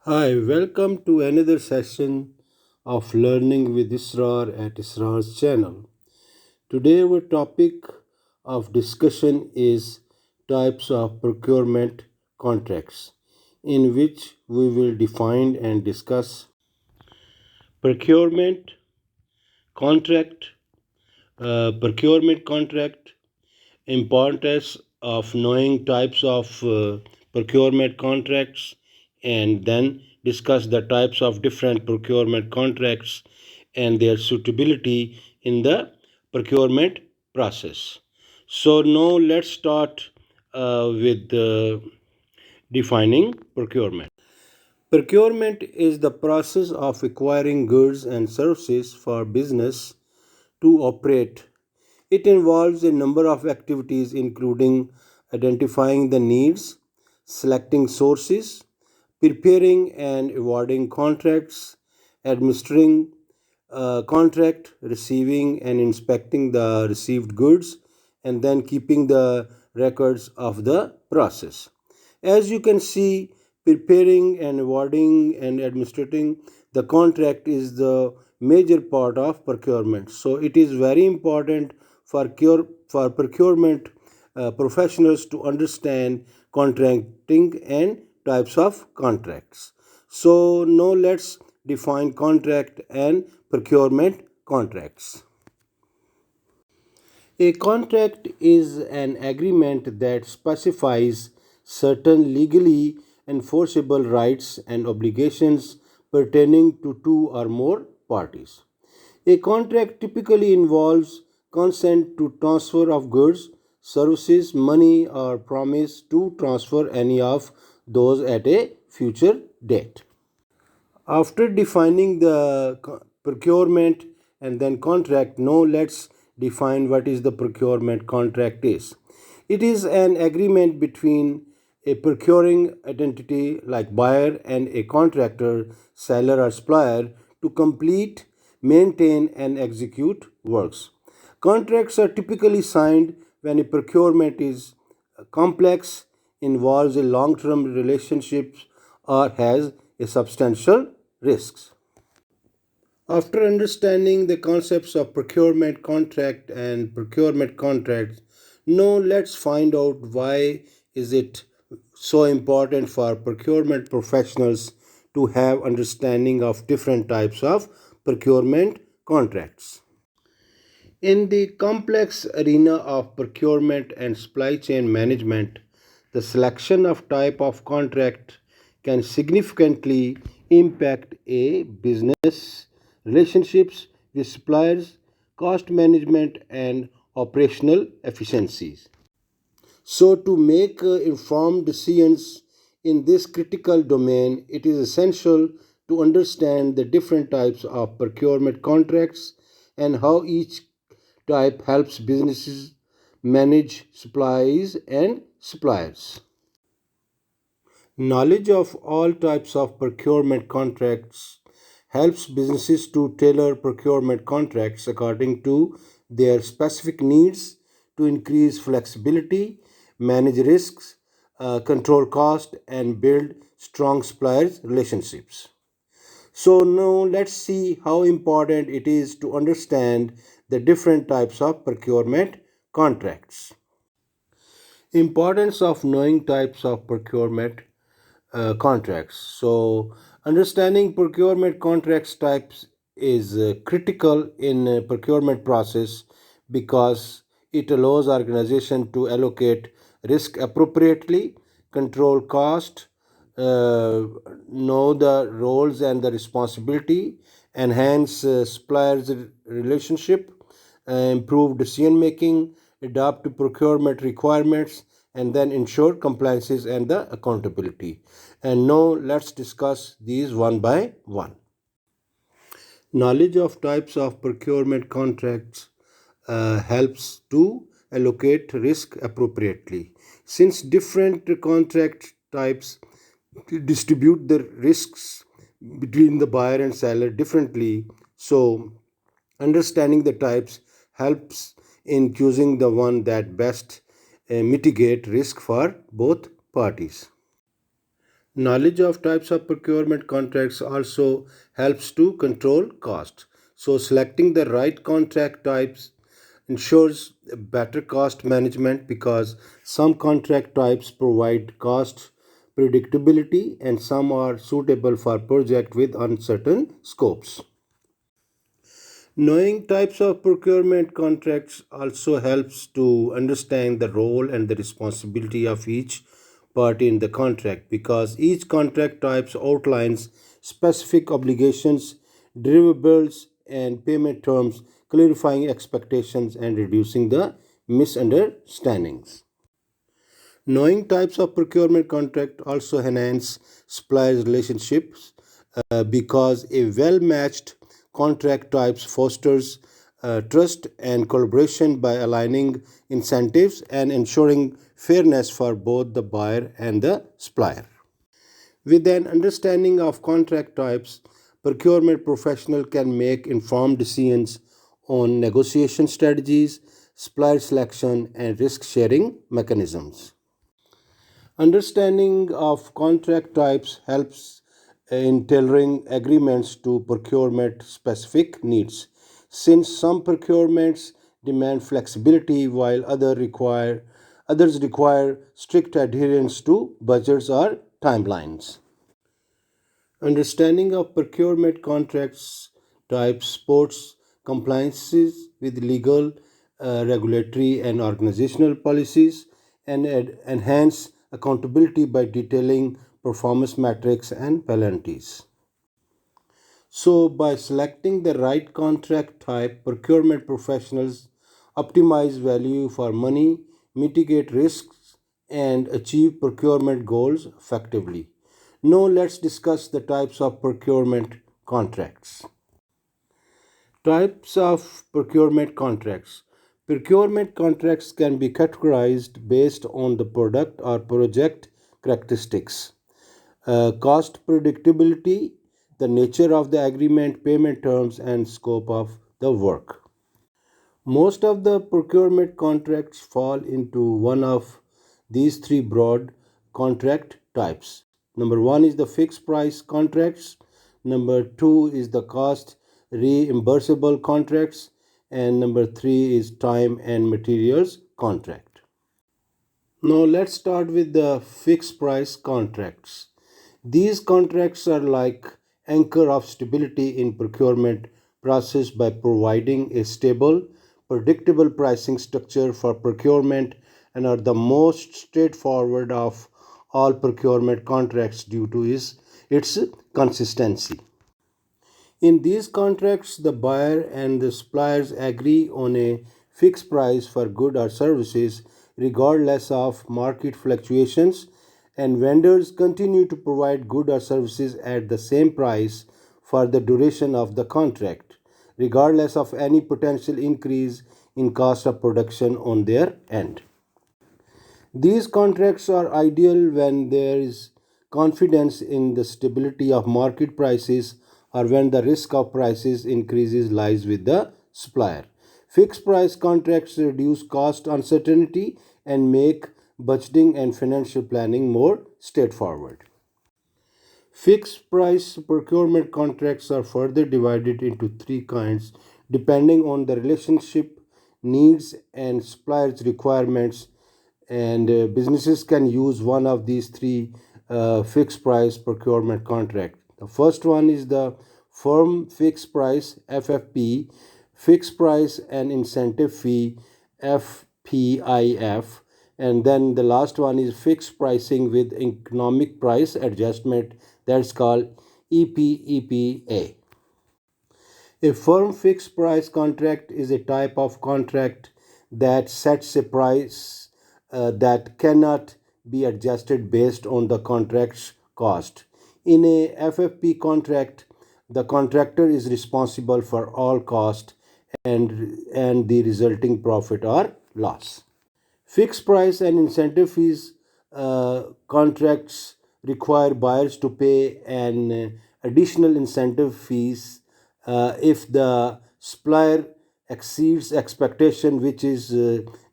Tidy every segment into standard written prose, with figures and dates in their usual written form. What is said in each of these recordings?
Hi, welcome to another session of Learning with ISRAR at ISRAR'S channel. Today, our topic of discussion is types of procurement contracts, in which we will define and discuss procurement contract, procurement contract, importance of knowing types of procurement contracts, and then discuss the types of different procurement contracts and their suitability in the procurement process. So now let's start with defining procurement. Procurement is the process of acquiring goods and services for business to operate. It involves a number of activities, including identifying the needs, selecting sources, preparing and awarding contracts, administering contract, receiving and inspecting the received goods, and then keeping the records of the process. As you can see, preparing and awarding and administrating the contract is the major part of procurement. So it is very important for procurement professionals to understand contracting and types of contracts. So now let's define contract and procurement contracts. A contract is an agreement that specifies certain legally enforceable rights and obligations pertaining to two or more parties. A contract typically involves consent to transfer of goods, services, money, or promise to transfer any of those at a future date. After defining the procurement and then contract, now let's define what is the procurement contract is. It is an agreement between a procuring entity like buyer and a contractor, seller or supplier to complete, maintain and execute works. Contracts are typically signed when a procurement is complex, involves a long-term relationship or has a substantial risks. After understanding the concepts of procurement contract and procurement contracts, now let's find out why is it so important for procurement professionals to have understanding of different types of procurement contracts. In the complex arena of procurement and supply chain management, the selection of type of contract can significantly impact a business relationships with suppliers, cost management and operational efficiencies. So to make informed decisions in this critical domain, it is essential to understand the different types of procurement contracts and how each type helps businesses manage supplies and suppliers. Knowledge of all types of procurement contracts helps businesses to tailor procurement contracts according to their specific needs to increase flexibility, manage risks, control cost, and build strong suppliers relationships. So now let's see how important it is to understand the different types of procurement contracts. Importance of knowing types of procurement contracts. So understanding procurement contracts types is critical in procurement process because it allows organization to allocate risk appropriately, control cost, know the roles and the responsibility, enhance suppliers relationship, improve decision making, adapt to procurement requirements, and then ensure compliances and the accountability. And now let's discuss these one by one. Knowledge of types of procurement contracts helps to allocate risk appropriately. Since different contract types distribute the risks between the buyer and seller differently, so understanding the types helps in choosing the one that best mitigate risk for both parties. Knowledge of types of procurement contracts also helps to control cost. So, selecting the right contract types ensures better cost management because some contract types provide cost predictability and some are suitable for projects with uncertain scopes. Knowing types of procurement contracts also helps to understand the role and the responsibility of each party in the contract because each contract types outlines specific obligations, deliverables, and payment terms, clarifying expectations and reducing the misunderstandings. Knowing types of procurement contract also enhance suppliers relationships because a well-matched contract types fosters trust and collaboration by aligning incentives and ensuring fairness for both the buyer and the supplier. With an understanding of contract types, procurement professional can make informed decisions on negotiation strategies, supplier selection, and risk sharing mechanisms. Understanding of contract types helps in tailoring agreements to procurement specific needs. Since some procurements demand flexibility while others require strict adherence to budgets or timelines. Understanding of procurement contracts types supports compliances with legal, regulatory, and organizational policies and enhance accountability by detailing performance metrics and penalties. So, by selecting the right contract type, procurement professionals optimize value for money, mitigate risks, and achieve procurement goals effectively. Now, let's discuss the types of procurement contracts. Types of procurement contracts. Procurement contracts can be categorized based on the product or project characteristics. Cost predictability, the nature of the agreement, payment terms, and scope of the work. Most of the procurement contracts fall into one of these three broad contract types. Number one is the fixed price contracts, number two is the cost reimbursable contracts, and number three is time and materials contract. Now let's start with the fixed price contracts. These contracts are like anchor of stability in procurement process by providing a stable, predictable pricing structure for procurement and are the most straightforward of all procurement contracts due to its consistency. In these contracts, the buyer and the suppliers agree on a fixed price for goods or services regardless of market fluctuations, and vendors continue to provide goods or services at the same price for the duration of the contract, regardless of any potential increase in cost of production on their end. These contracts are ideal when there is confidence in the stability of market prices or when the risk of prices increases lies with the supplier. Fixed price contracts reduce cost uncertainty and make budgeting and financial planning more straightforward. Fixed price procurement contracts are further divided into three kinds depending on the relationship, needs, and supplier's requirements. And businesses can use one of these three fixed price procurement contracts. The first one is the firm fixed price FFP, fixed price and incentive fee FPIF, and then the last one is fixed pricing with economic price adjustment, that's called EPEPA. A firm fixed price contract is a type of contract that sets a price that cannot be adjusted based on the contract's cost. In a FFP contract, the contractor is responsible for all cost and the resulting profit or loss. Fixed price and incentive fees contracts require buyers to pay an additional incentive fees if the supplier exceeds expectation, which is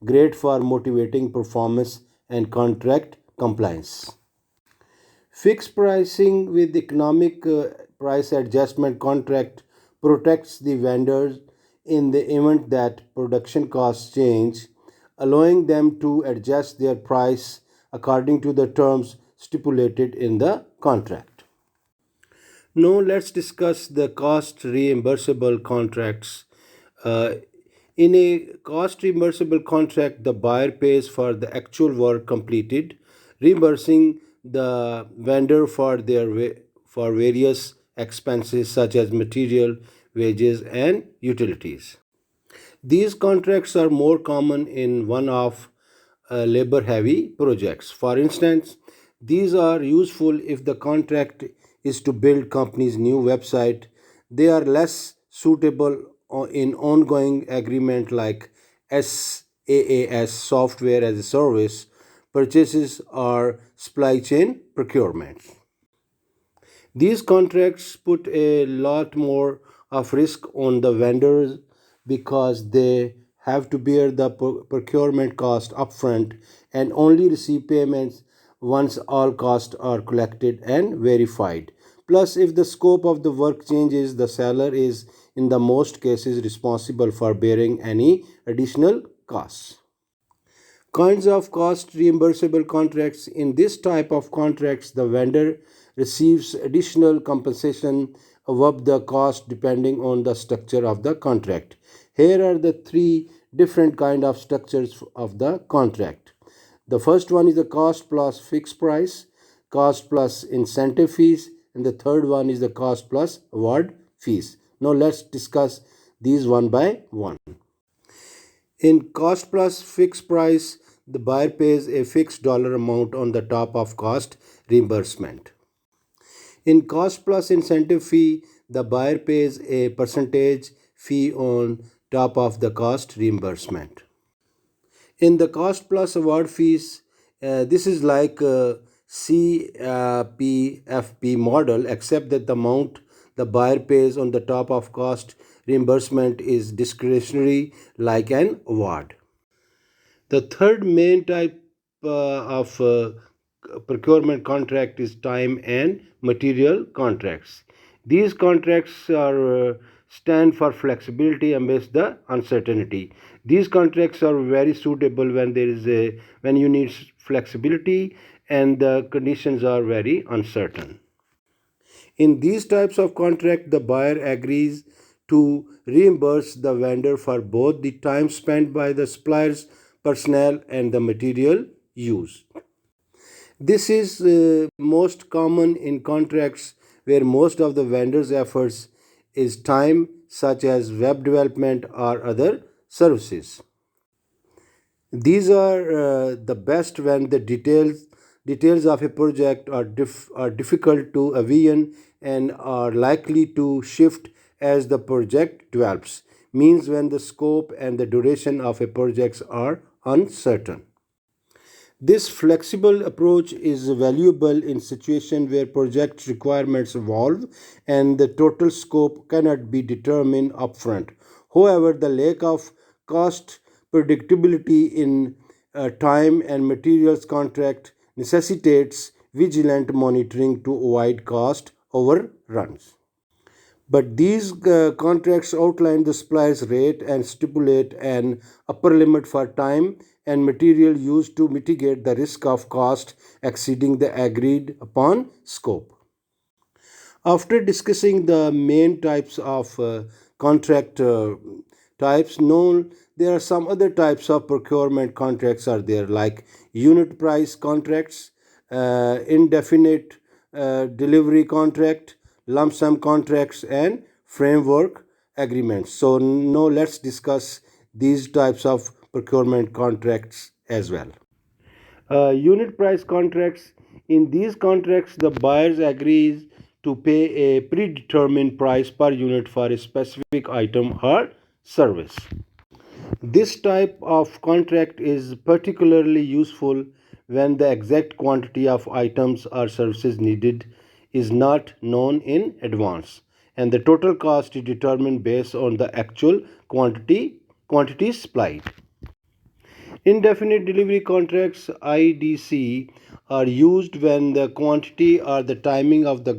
great for motivating performance and contract compliance. Fixed pricing with economic price adjustment contract protects the vendors in the event that production costs change, allowing them to adjust their price according to the terms stipulated in the contract. Now let's discuss the cost reimbursable contracts. Uh, in a cost reimbursable contract, the buyer pays for the actual work completed, reimbursing the vendor for for various expenses such as material, wages, and utilities. These contracts are more common in one-off labor-heavy projects. For instance, these are useful if the contract is to build company's new website. They are less suitable in ongoing agreement like SaaS, software as a service, purchases or supply chain procurements. These contracts put a lot more of risk on the vendors because they have to bear the procurement cost upfront and only receive payments once all costs are collected and verified. Plus, if the scope of the work changes, the seller is in the most cases responsible for bearing any additional costs. Kinds of cost reimbursable contracts. In this type of contracts, the vendor receives additional compensation above the cost depending on the structure of the contract. Here are the three different kind of structures of the contract. The first one is the cost plus fixed price, cost plus incentive fees, and the third one is the cost plus award fees. Now let's discuss these one by one. In cost plus fixed price, the buyer pays a fixed dollar amount on the top of cost reimbursement. In cost plus incentive fee, the buyer pays a percentage fee on top of the cost reimbursement. In the cost plus award fees, this is like a CPFP model, except that the amount the buyer pays on the top of cost reimbursement is discretionary, like an award. The third main type of procurement contract is time and material contracts. These contracts are stand for flexibility amidst the uncertainty. These contracts are very suitable when when you need flexibility and the conditions are very uncertain. In these types of contract, the buyer agrees to reimburse the vendor for both the time spent by the supplier's personnel and the material used. This is most common in contracts where most of the vendor's efforts is time, such as web development or other services. These are the best when the details of a project are difficult to envision and are likely to shift as the project develops. Means when the scope and the duration of a project are uncertain. This flexible approach is valuable in situations where project requirements evolve and the total scope cannot be determined upfront. However, the lack of cost predictability in time and materials contract necessitates vigilant monitoring to avoid cost overruns. But these contracts outline the supplier's rate and stipulate an upper limit for time and material used to mitigate the risk of cost exceeding the agreed upon scope. After discussing the main types of contract types known, there are some other types of procurement contracts are there like unit price contracts, indefinite delivery contract, lump sum contracts, and framework agreements. So now let's discuss these types of procurement contracts as well. Unit price contracts. In these contracts, the buyers agrees to pay a predetermined price per unit for a specific item or service. This type of contract is particularly useful when the exact quantity of items or services needed is not known in advance and the total cost is determined based on the actual quantities supplied. Indefinite delivery contracts IDC are used when the quantity or the timing of the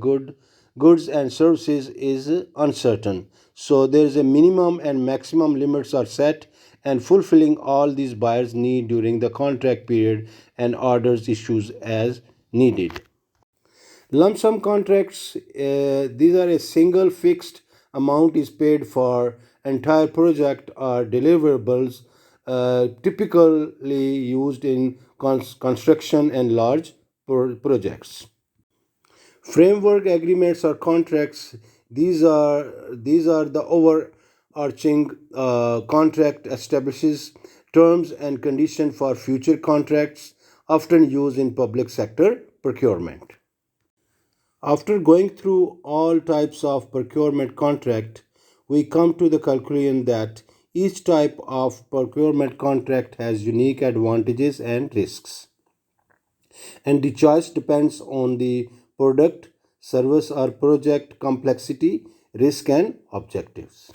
goods and services is uncertain. So there is a minimum and maximum limits are set and fulfilling all these buyers need during the contract period and orders issues as needed. Lump sum contracts, these are a single fixed amount is paid for entire project or deliverables, typically used in construction and large projects. Framework agreements or contracts, these are the overarching contract establishes terms and conditions for future contracts, often used in public sector procurement. After going through all types of procurement contract, we come to the conclusion that each type of procurement contract has unique advantages and risks, and the choice depends on the product, service, or project complexity, risk, and objectives.